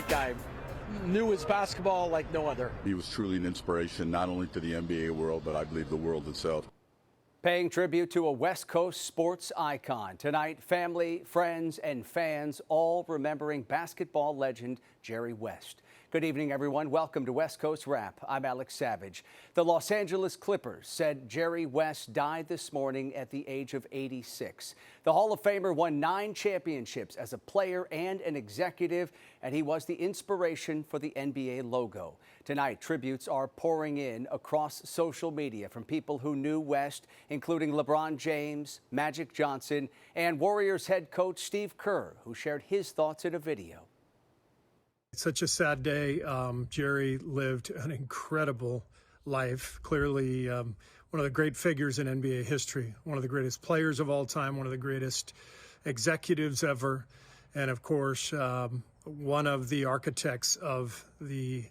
great guy. Knew his basketball like no other. He was truly an inspiration, not only to the NBA world, but I believe the world itself. Paying tribute to a West Coast sports icon. Tonight, family, friends, and fans all remembering basketball legend Jerry West. Good evening, everyone. Welcome to West Coast Wrap. I'm Alex Savage. The Los Angeles Clippers said Jerry West died this morning at the age of 86. The Hall of Famer won 9 championships as a player and an executive, and he was the inspiration for the NBA logo. Tonight, tributes are pouring in across social media from people who knew West, including LeBron James, Magic Johnson, and Warriors head coach Steve Kerr, who shared his thoughts in a video. It's such a sad day. Jerry lived an incredible life. Clearly, one of the great figures in NBA history, one of the greatest players of all time, one of the greatest executives ever, and of course, one of the architects of the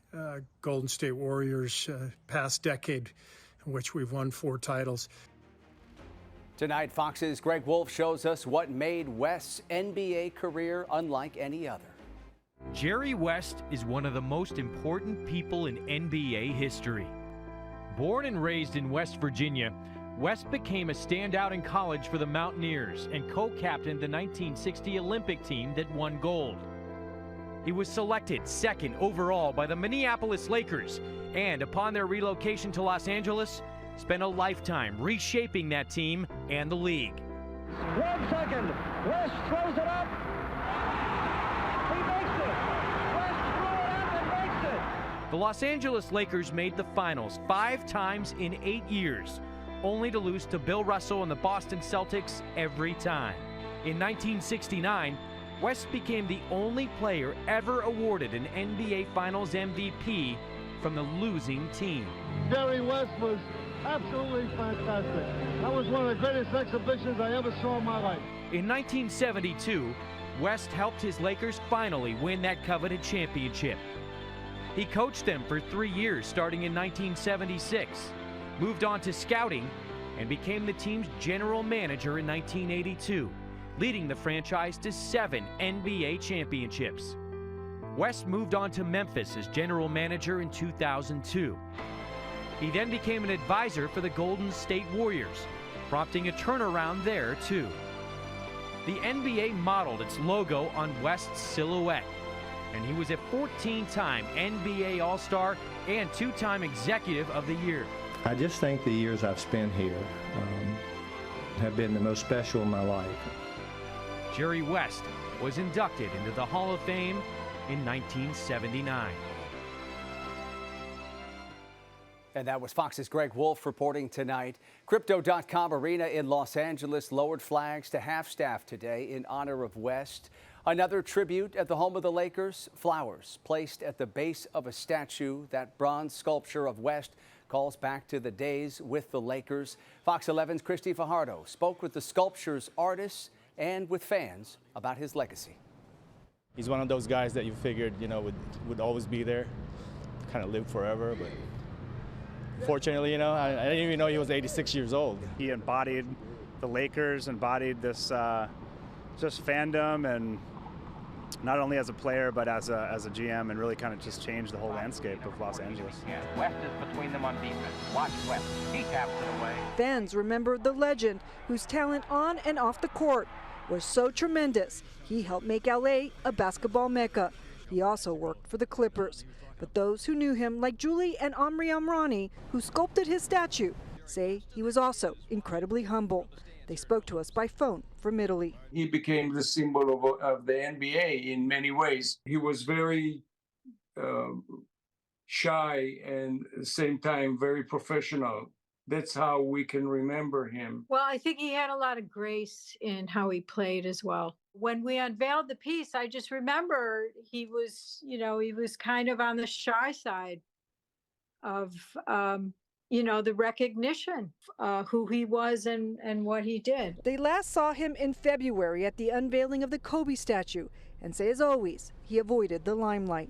Golden State Warriors past decade, in which we've won 4 titles. Tonight, Fox's Greg Wolf shows us what made West's NBA career unlike any other. Jerry West is one of the most important people in NBA history. Born and raised in West Virginia, West became a standout in college for the Mountaineers and co-captained the 1960 Olympic team that won gold. He was selected 2nd overall by the Minneapolis Lakers, and upon their relocation to Los Angeles, spent a lifetime reshaping that team and the league. 1 second, West throws it up. The Los Angeles Lakers made the finals 5 times in 8 years, only to lose to Bill Russell and the Boston Celtics every time. In 1969, West became the only player ever awarded an NBA Finals MVP from the losing team. Jerry West was absolutely fantastic. That was one of the greatest exhibitions I ever saw in my life. In 1972, West helped his Lakers finally win that coveted championship. He coached them for 3 years, starting in 1976, moved on to scouting, and became the team's general manager in 1982, leading the franchise to 7 NBA championships. West moved on to Memphis as general manager in 2002. He then became an advisor for the Golden State Warriors, prompting a turnaround there too. The NBA modeled its logo on West's silhouette, and he was a 14-time NBA All-Star and 2-time Executive of the Year. I just think the years I've spent here have been the most special in my life. Jerry West was inducted into the Hall of Fame in 1979. And that was Fox's Greg Wolf reporting tonight. Crypto.com Arena in Los Angeles lowered flags to half-staff today in honor of West. Another tribute at the home of the Lakers, flowers placed at the base of a statue. That bronze sculpture of West calls back to the days with the Lakers. Fox 11's Christy Fajardo spoke with the sculpture's artists and with fans about his legacy. He's one of those guys that you figured, would always be there, kind of live forever, but fortunately, I didn't even know he was 86 years old. He embodied the Lakers, embodied this just fandom, and not only as a player but as a GM, and really kind of just changed the whole landscape of Los Angeles. West is between them on defense. Watch West. He taps it away. Fans remember the legend whose talent on and off the court was so tremendous. He helped make LA a basketball mecca. He also worked for the Clippers. But those who knew him, like Julie and Omri Amrani, who sculpted his statue, say he was also incredibly humble. They spoke to us by phone from Italy. He became the symbol of the NBA in many ways. He was very shy and at the same time very professional. That's how we can remember him. Well, I think he had a lot of grace in how he played as well. When we unveiled the piece, I just remember he was kind of on the shy side of the recognition, who he was and what he did. They last saw him in February at the unveiling of the Kobe statue and say, as always, he avoided the limelight.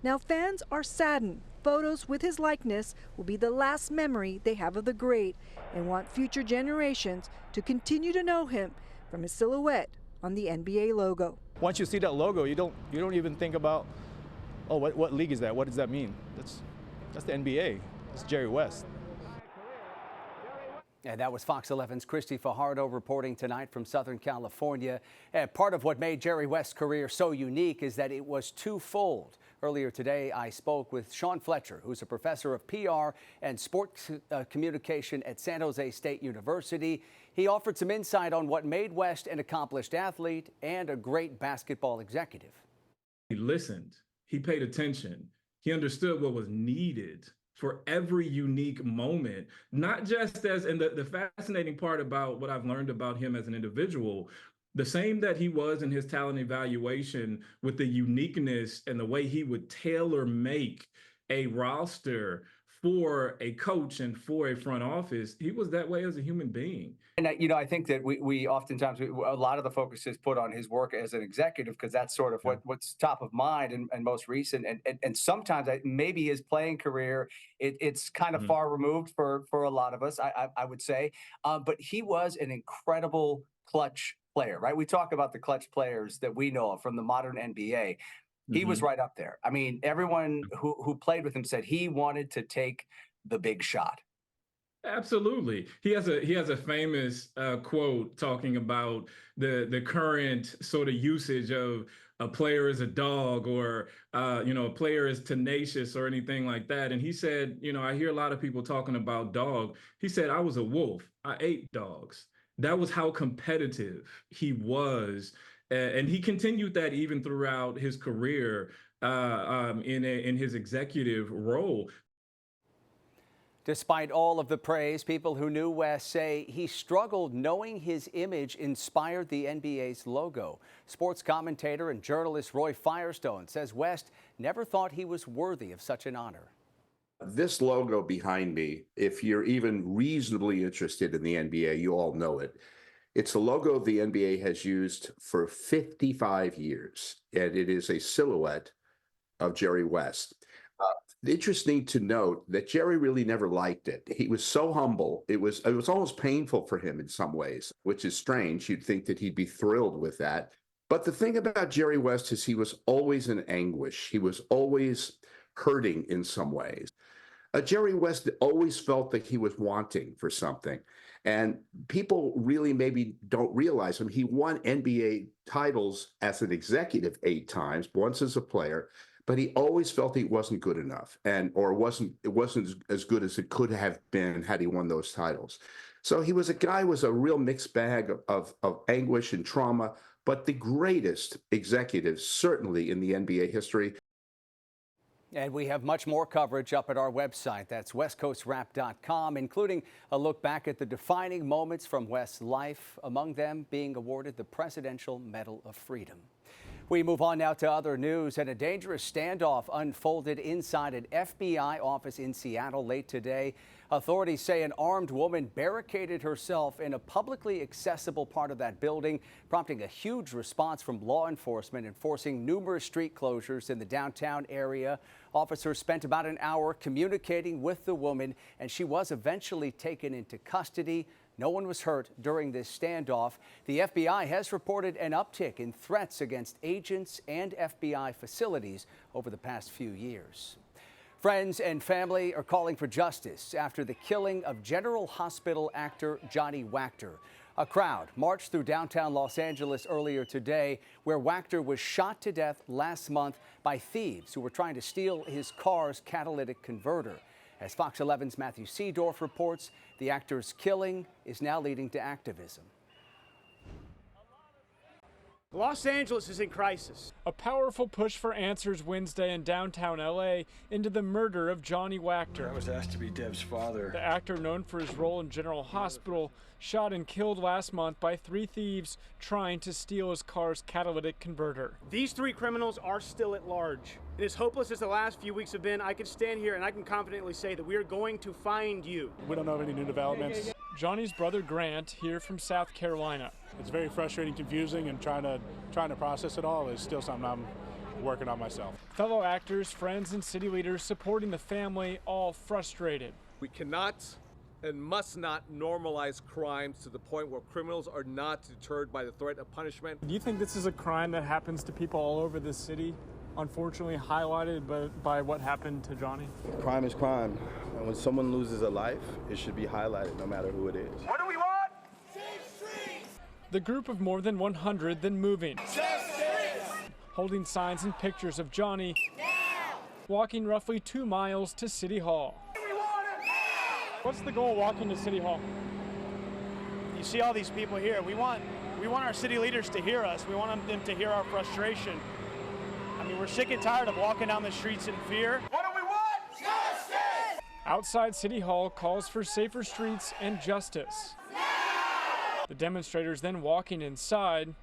Now fans are saddened. Photos with his likeness will be the last memory they have of the great and want future generations to continue to know him from his silhouette on the NBA logo. Once you see that logo, you don't even think about oh, what league is that? What does that mean? That's the NBA. That's Jerry West. And that was Fox 11's Christy Fajardo reporting tonight from Southern California. And part of what made Jerry West's career so unique is that it was twofold. Earlier today, I spoke with Sean Fletcher, who's a professor of PR and sports communication at San Jose State University. He offered some insight on what made West an accomplished athlete and a great basketball executive. He listened. He paid attention. He understood what was needed for every unique moment, not just as, and the fascinating part about what I've learned about him as an individual, the same that he was in his talent evaluation with the uniqueness and the way he would tailor make a roster for a coach and for a front office, he was that way as a human being. And, I think that we oftentimes, a lot of the focus is put on his work as an executive because that's sort of what's top of mind and most recent. And sometimes maybe his playing career, it's kind of far removed for a lot of us, I would say. But he was an incredible clutch player, right? We talk about the clutch players that we know of from the modern NBA. He was right up there. I mean, everyone who played with him said he wanted to take the big shot. Absolutely. He has a famous quote talking about the current sort of usage of a player is a dog or, a player is tenacious or anything like that. And he said, I hear a lot of people talking about dog. He said, I was a wolf. I ate dogs. That was how competitive he was. And he continued that even throughout his career in his executive role. Despite all of the praise, people who knew West say he struggled knowing his image inspired the NBA's logo. Sports commentator and journalist Roy Firestone says West never thought he was worthy of such an honor. This logo behind me, if you're even reasonably interested in the NBA, you all know it. It's a logo the NBA has used for 55 years, and it is a silhouette of Jerry West. Interesting to note that Jerry really never liked it. He was so humble. It was almost painful for him in some ways, which is strange. You'd think that he'd be thrilled with that. But the thing about Jerry West is he was always in anguish. He was always hurting in some ways. Jerry West always felt that he was wanting for something. And people really maybe don't realize him. He won NBA titles as an executive 8 times, once as a player, but he always felt he wasn't good enough it wasn't as good as it could have been had he won those titles. So he was a guy with a real mixed bag of anguish and trauma, but the greatest executive certainly in the NBA history. And we have much more coverage up at our website. That's westcoastwrap.com, including a look back at the defining moments from West's life, among them being awarded the Presidential Medal of Freedom. We move on now to other news, and a dangerous standoff unfolded inside an FBI office in Seattle late today. Authorities say an armed woman barricaded herself in a publicly accessible part of that building, prompting a huge response from law enforcement and forcing numerous street closures in the downtown area. Officers spent about an hour communicating with the woman, and she was eventually taken into custody. No one was hurt during this standoff. The FBI has reported an uptick in threats against agents and FBI facilities over the past few years. Friends and family are calling for justice after the killing of General Hospital actor Johnny Wactor. A crowd marched through downtown Los Angeles earlier today, where Wactor was shot to death last month by thieves who were trying to steal his car's catalytic converter. As Fox 11's Matthew Seedorf reports, the actor's killing is now leading to activism. Los Angeles is in crisis. A powerful push for answers Wednesday in downtown LA into the murder of Johnny Wactor. I was asked to be Deb's father. The actor, known for his role in General Hospital, shot and killed last month by 3 thieves trying to steal his car's catalytic converter. These 3 criminals are still at large. And as hopeless as the last few weeks have been, I can stand here and I can confidently say that we are going to find you. We don't know of any new developments. Johnny's brother Grant, here from South Carolina. It's very frustrating, confusing, and trying to process it all is still something I'm working on myself. Fellow actors, friends, and city leaders supporting the family, all frustrated. We cannot and must not normalize crimes to the point where criminals are not deterred by the threat of punishment. Do you think this is a crime that happens to people all over this city? unfortunately highlighted by what happened to Johnny? Crime is crime, and when someone loses a life, it should be highlighted no matter who it is. What do we want? The group of more than 100 then moving, holding signs and pictures of Johnny, walking roughly 2 miles to City Hall. What's the goal walking to City Hall? You see all these people here. We want our city leaders to hear us. We want them to hear our frustration. I mean, we're sick and tired of walking down the streets in fear. What do we want? Justice! Outside City Hall calls for safer streets and justice. The demonstrators then walking inside.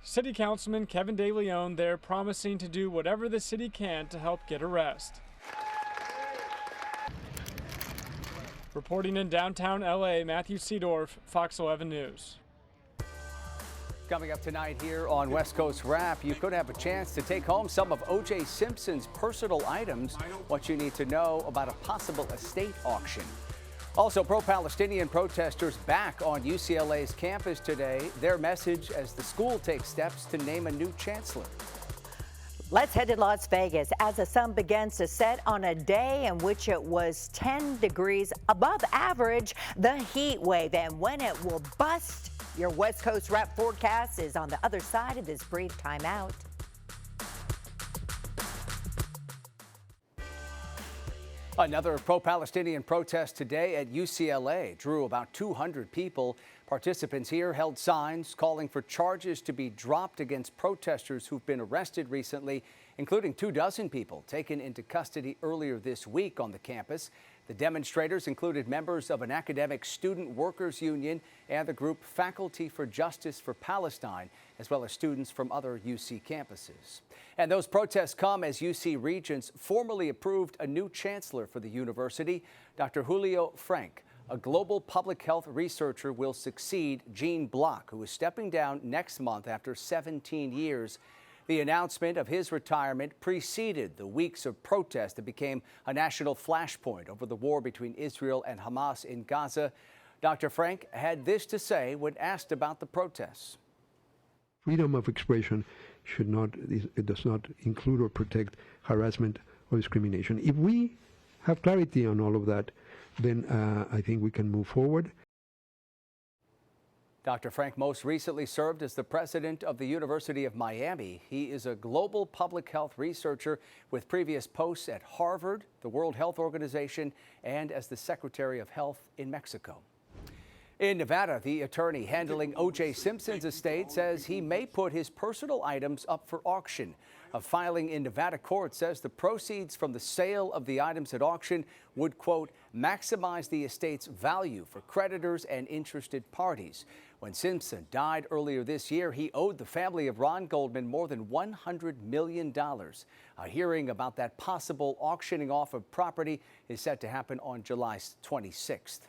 City Councilman Kevin De Leon there promising to do whatever the city can to help get a rest. Reporting in downtown LA, Matthew Seedorf, Fox 11 News. Coming up tonight here on West Coast Wrap, you could have a chance to take home some of O.J. Simpson's personal items, what you need to know about a possible estate auction. Also, pro-Palestinian protesters back on UCLA's campus today. Their message as the school takes steps to name a new chancellor. Let's head to Las Vegas as the sun begins to set on a day in which it was 10 degrees above average, the heat wave, and when it will bust. Your West Coast Wrap forecast is on the other side of this brief timeout. Another pro-Palestinian protest today at UCLA drew about 200 people. Participants here held signs calling for charges to be dropped against protesters who've been arrested recently, including 24 people taken into custody earlier this week on the campus. The demonstrators included members of an academic student workers union and the group Faculty for Justice for Palestine, as well as students from other UC campuses. And those protests come as UC Regents formally approved a new chancellor for the university. Dr. Julio Frank, a global public health researcher, will succeed Gene Block, who is stepping down next month after 17 years. The announcement of his retirement preceded the weeks of protest that became a national flashpoint over the war between Israel and Hamas in Gaza. Dr. Frank had this to say when asked about the protests. Freedom of expression it does not include or protect harassment or discrimination. If we have clarity on all of that, then I think we can move forward. Dr. Frank most recently served as the president of the University of Miami. He is a global public health researcher with previous posts at Harvard, the World Health Organization, and as the Secretary of Health in Mexico. In Nevada, the attorney handling O.J. Simpson's estate says he may put his personal items up for auction. A filing in Nevada court says the proceeds from the sale of the items at auction would, quote, maximize the estate's value for creditors and interested parties. When Simpson died earlier this year, he owed the family of Ron Goldman more than $100 million. A hearing about that possible auctioning off of property is set to happen on July 26th.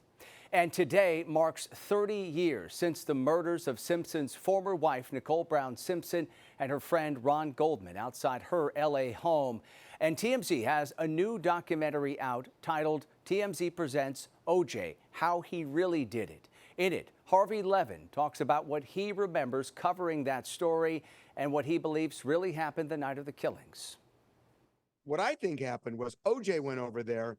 And today marks 30 years since the murders of Simpson's former wife, Nicole Brown Simpson, and her friend Ron Goldman outside her L.A. home. And TMZ has a new documentary out titled TMZ Presents O.J., How He Really Did It. In it, Harvey Levin talks about what he remembers covering that story and what he believes really happened the night of the killings. What I think happened was O.J. went over there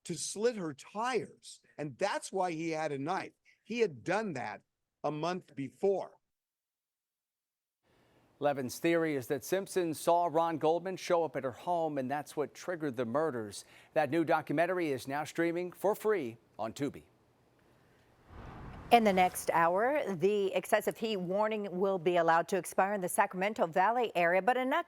to slit her tires, and that's why he had a knife. He had done that a month before. Levin's theory is that Simpson saw Ron Goldman show up at her home, and that's what triggered the murders. That new documentary is now streaming for free on Tubi. In the next hour, the excessive heat warning will be allowed to expire in the Sacramento Valley area, but another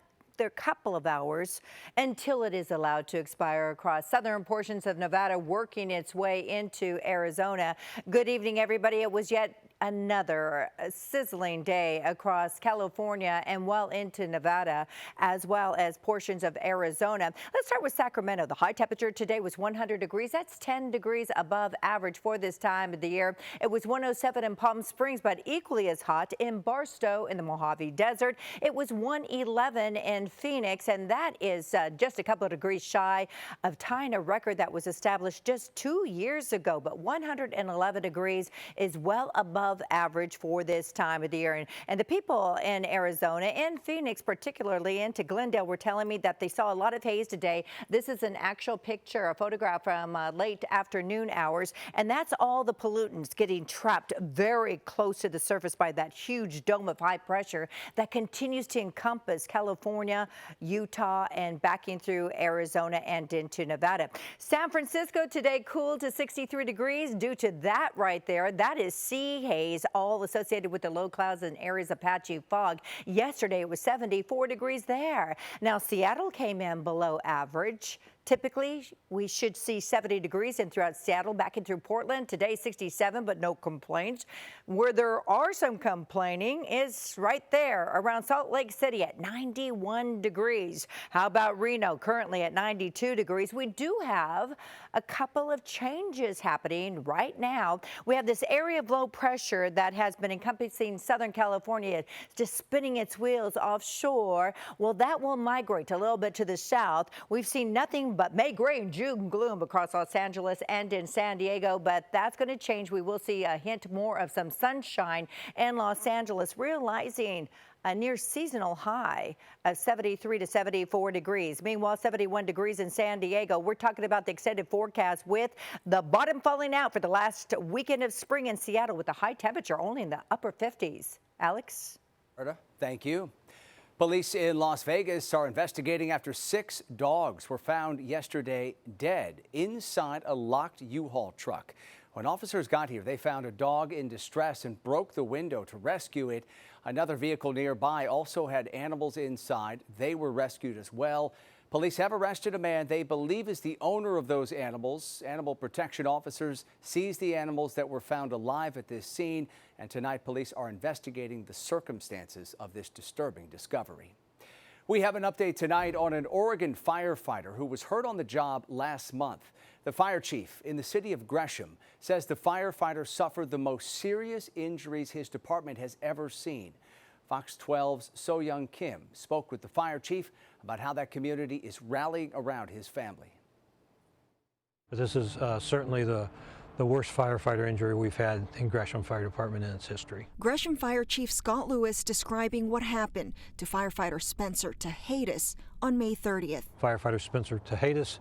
couple of hours until it is allowed to expire across southern portions of Nevada, working its way into Arizona. Good evening, everybody. It was yet another sizzling day across California and well into Nevada, as well as portions of Arizona. Let's start with Sacramento. The high temperature today was 100 degrees. That's 10 degrees above average for this time of the year. It was 107 in Palm Springs, but equally as hot in Barstow in the Mojave Desert. It was 111 in Phoenix, and that is just a couple of degrees shy of tying a record that was established just 2 years ago. But 111 degrees is well above above average for this time of the year. And the people in Arizona, in Phoenix particularly, into Glendale, were telling me that they saw a lot of haze today. This is an actual picture, a photograph from late afternoon hours, and that's all the pollutants getting trapped very close to the surface by that huge dome of high pressure that continues to encompass California, Utah, and backing through Arizona and into Nevada. San Francisco today cooled to 63 degrees due to that right there. That is sea haze, all associated with the low clouds and areas of patchy fog. Yesterday it was 74 degrees there. Now Seattle came in below average. Typically, we should see 70 degrees in throughout Seattle, back in through Portland. Today, 67, but no complaints. Where there are some complaining is right there around Salt Lake City at 91 degrees. How about Reno, currently at 92 degrees? We do have a couple of changes happening right now. We have this area of low pressure that has been encompassing Southern California, just spinning its wheels offshore. Well, that will migrate a little bit to the south. We've seen nothing but May, gray, and June gloom across Los Angeles and in San Diego, but that's going to change. We will see a hint more of some sunshine in Los Angeles, realizing a near seasonal high of 73 to 74 degrees. Meanwhile, 71 degrees in San Diego. We're talking about the extended forecast with the bottom falling out for the last weekend of spring in Seattle with a high temperature only in the upper 50s. Alex? Thank you. Police in Las Vegas are investigating after 6 dogs were found yesterday dead inside a locked U-Haul truck. When officers got here, they found a dog in distress and broke the window to rescue it. Another vehicle nearby also had animals inside. They were rescued as well. Police have arrested a man they believe is the owner of those animals. Animal protection officers seized the animals that were found alive at this scene, and tonight police are investigating the circumstances of this disturbing discovery. We have an update tonight on an Oregon firefighter who was hurt on the job last month. The fire chief in the city of Gresham says the firefighter suffered the most serious injuries his department has ever seen. Fox 12's So-Young Kim spoke with the fire chief about how that community is rallying around his family. This is certainly the worst firefighter injury we've had in Gresham Fire Department in its history. Gresham Fire Chief Scott Lewis describing what happened to firefighter Spencer Tejadas on May 30th. Firefighter Spencer Tejadas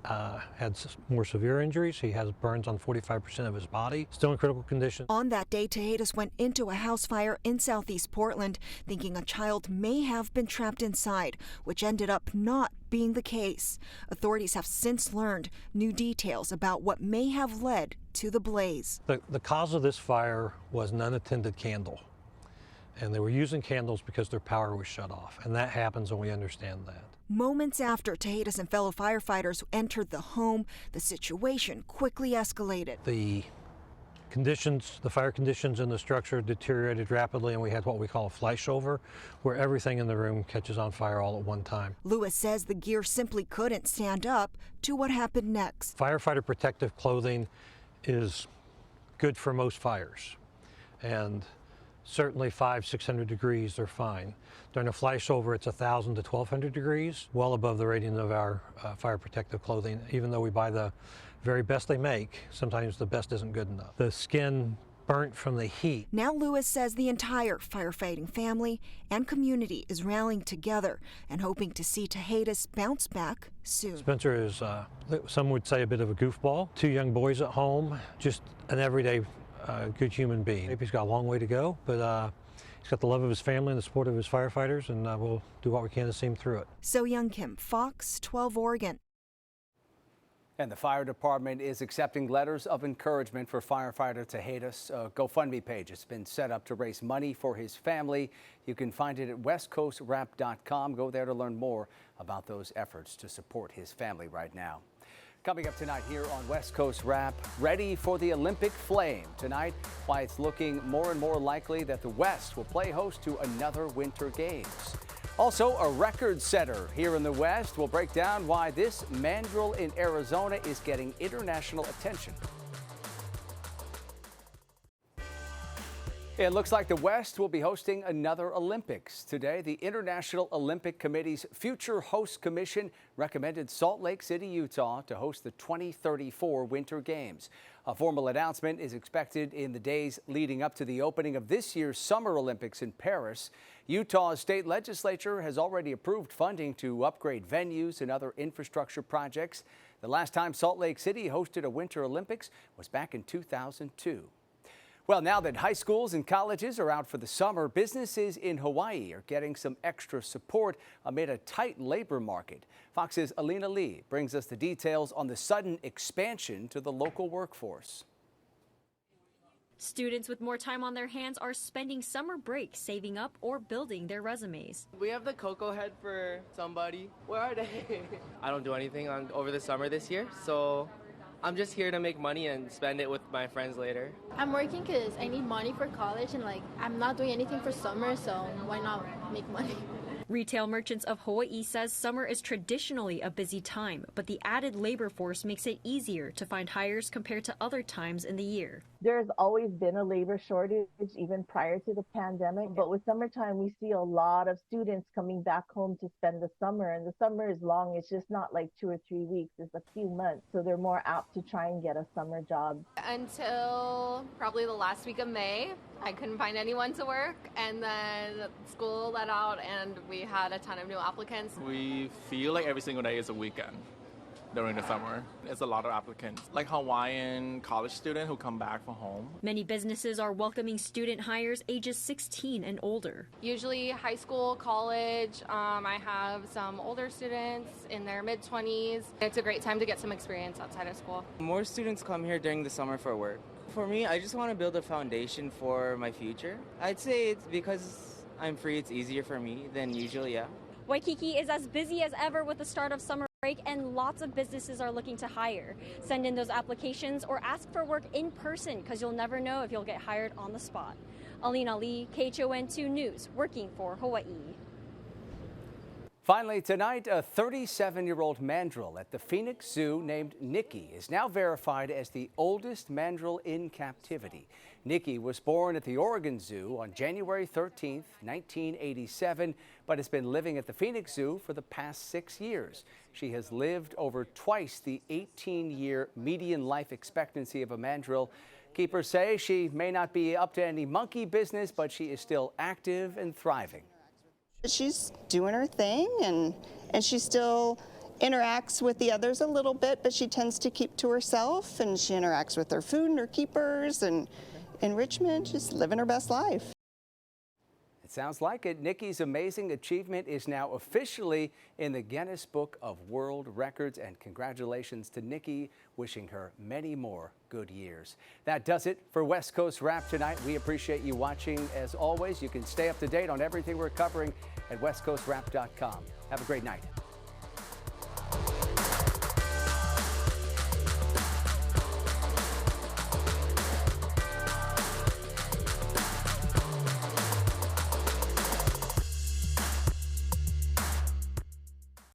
had more severe injuries. He has burns on 45% of his body, still in critical condition. On that day, Tejadas went into a house fire in southeast Portland, thinking a child may have been trapped inside, which ended up not being the case. Authorities have since learned new details about what may have led to the blaze. The cause of this fire was an unattended candle, and they were using candles because their power was shut off, and that happens, and we understand that. Moments after Tejadas and fellow firefighters entered the home, the situation quickly escalated. The fire conditions in the structure deteriorated rapidly, and we had what we call a flashover, where everything in the room catches on fire all at one time. Lewis says the gear simply couldn't stand up to what happened next. Firefighter protective clothing is good for most fires, and certainly 500-600 degrees, they're fine. During a flashover, it's 1,000 to 1,200 degrees, well above the rating of our fire protective clothing. Even though we buy the very best they make, sometimes the best isn't good enough. The skin burnt from the heat. Now Lewis says the entire firefighting family and community is rallying together and hoping to see Tejadas bounce back soon. Spencer is, some would say, a bit of a goofball. 2 young boys at home, just an everyday good human being. He's got a long way to go, but he's got the love of his family and the support of his firefighters, and we'll do what we can to see him through it. So-Young Kim, Fox 12 Oregon. And the fire department is accepting letters of encouragement for firefighter Tejadas. A GoFundMe page has been set up to raise money for his family. You can find it at westcoastrap.com. Go there to learn more about those efforts to support his family right now. Coming up tonight here on West Coast Wrap, ready for the Olympic flame. Tonight, why it's looking more and more likely that the West will play host to another Winter Games. Also, a record setter here in the West. We'll break down why this mandrill in Arizona is getting international attention. It looks like the West will be hosting another Olympics. Today, the International Olympic Committee's Future Host Commission recommended Salt Lake City, Utah to host the 2034 Winter Games. A formal announcement is expected in the days leading up to the opening of this year's Summer Olympics in Paris. Utah's state legislature has already approved funding to upgrade venues and other infrastructure projects. The last time Salt Lake City hosted a Winter Olympics was back in 2002. Well, now that high schools and colleges are out for the summer, businesses in Hawaii are getting some extra support amid a tight labor market. Fox's Alina Lee brings us the details on the sudden expansion to the local workforce. Students with more time on their hands are spending summer breaks saving up or building their resumes. We have the cocoa head for somebody. Where are they? I don't do anything over the summer this year, so I'm just here to make money and spend it with my friends later. I'm working because I need money for college and I'm not doing anything for summer, so why not make money? Retail Merchants of Hawaii says summer is traditionally a busy time, but the added labor force makes it easier to find hires compared to other times in the year. There's always been a labor shortage even prior to the pandemic, but with summertime, we see a lot of students coming back home to spend the summer, and the summer is long. It's just not like 2 or 3 weeks, it's a few months, so they're more apt to try and get a summer job. Until probably the last week of May, I couldn't find anyone to work, and then school let out and we had a ton of new applicants. We feel like every single day is a weekend during the summer. There's a lot of applicants, like Hawaiian college students who come back from home. Many businesses are welcoming student hires ages 16 and older. Usually high school, college. I have some older students in their mid-20s. It's a great time to get some experience outside of school. More students come here during the summer for work. For me, I just want to build a foundation for my future. I'd say it's because I'm free, it's easier for me than usual, yeah. Waikiki is as busy as ever with the start of summer break, and lots of businesses are looking to hire. Send in those applications or ask for work in person, because you'll never know if you'll get hired on the spot. Alina Lee, KHON2 News, working for Hawaii. Finally tonight, a 37-year-old mandrill at the Phoenix Zoo named Nikki is now verified as the oldest mandrill in captivity. Nikki was born at the Oregon Zoo on January 13, 1987, but has been living at the Phoenix Zoo for the past 6 years. She has lived over twice the 18-year median life expectancy of a mandrill. Keepers say she may not be up to any monkey business, but she is still active and thriving. She's doing her thing, and she still interacts with the others a little bit, but she tends to keep to herself, and she interacts with her food and her keepers and enrichment, just living her best life. It sounds like it. Nikki's amazing achievement is now officially in the Guinness Book of World Records, and congratulations to Nikki, wishing her many more good years. That does it for West Coast Wrap tonight. We appreciate you watching. As always, you can stay up to date on everything we're covering at westcoastwrap.com. Have a great night.